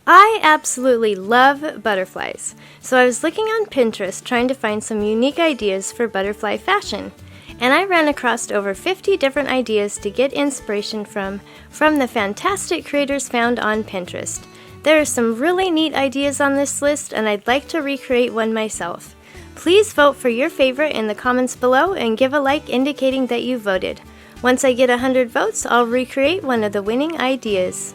I absolutely love butterflies, so I was looking on Pinterest trying to find some unique ideas for butterfly fashion, and I ran across over 50 different ideas to get inspiration from the fantastic creators found on Pinterest. There are some really neat ideas on this list, and I'd like to recreate one myself. Please vote for your favorite in the comments below and give a like indicating that you voted. Once I get 100 votes, I'll recreate one of the winning ideas.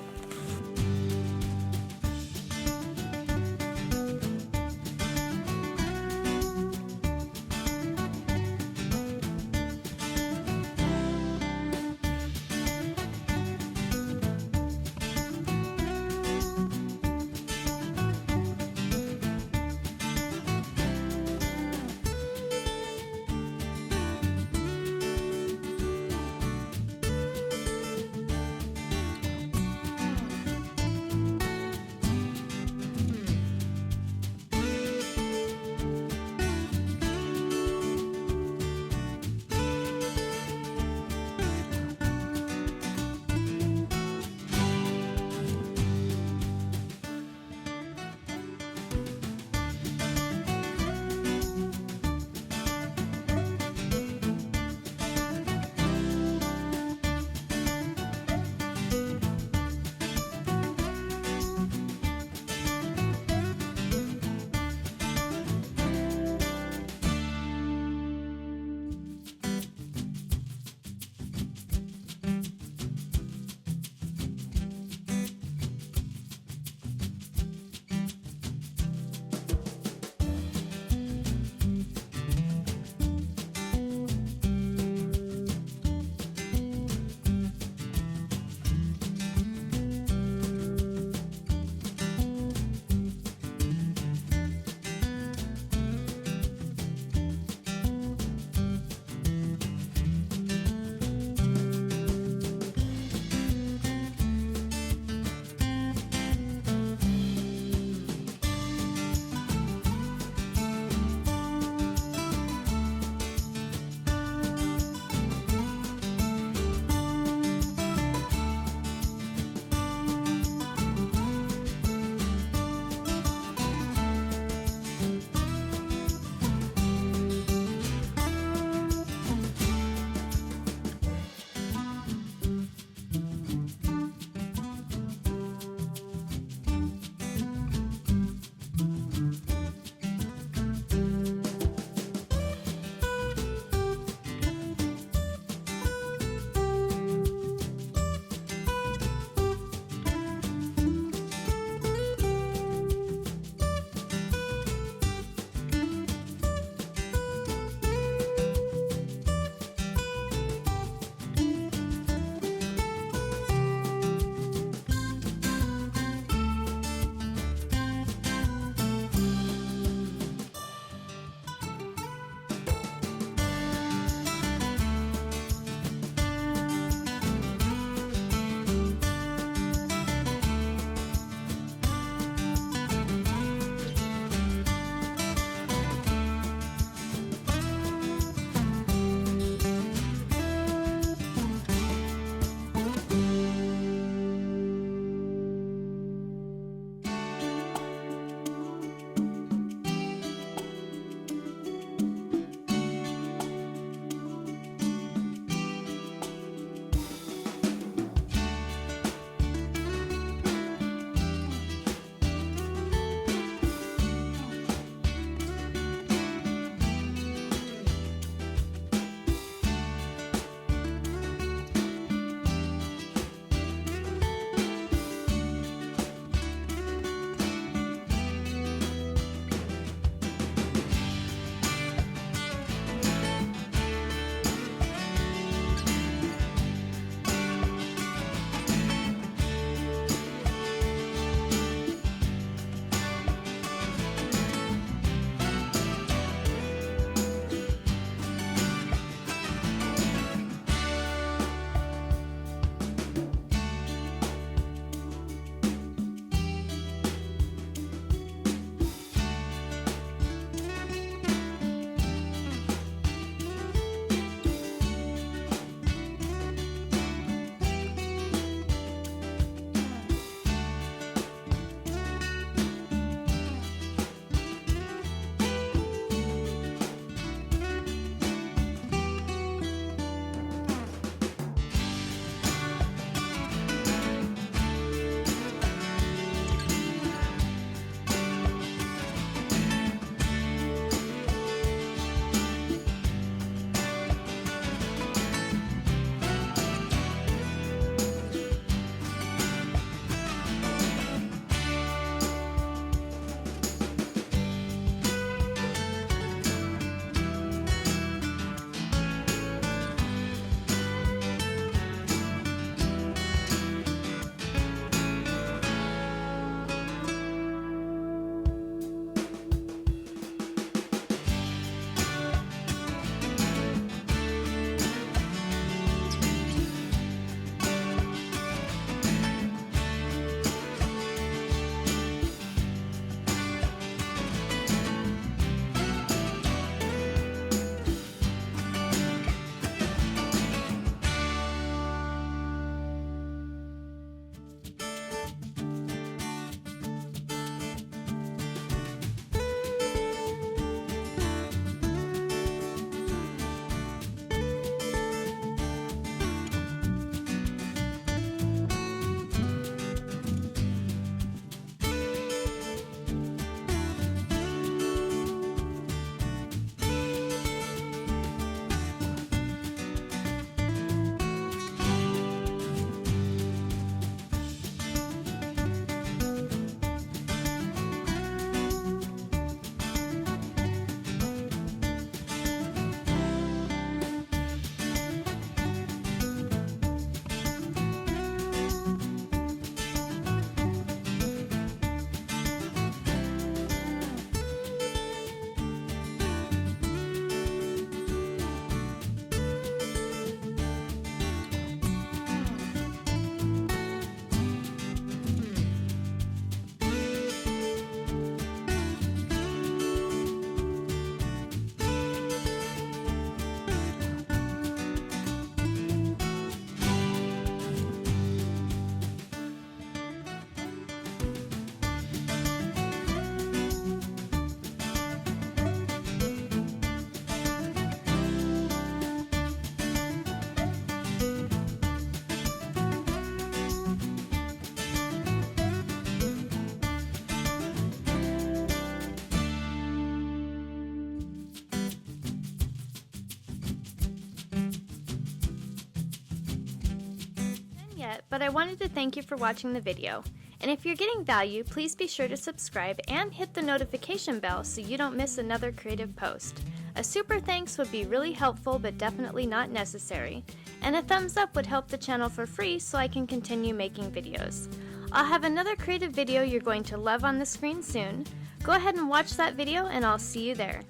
but I wanted to thank you for watching the video. And if you're getting value, please be sure to subscribe and hit the notification bell so you don't miss another creative post. A super thanks would be really helpful but definitely not necessary. And a thumbs up would help the channel for free so I can continue making videos. I'll have another creative video you're going to love on the screen soon. Go ahead and watch that video and I'll see you there.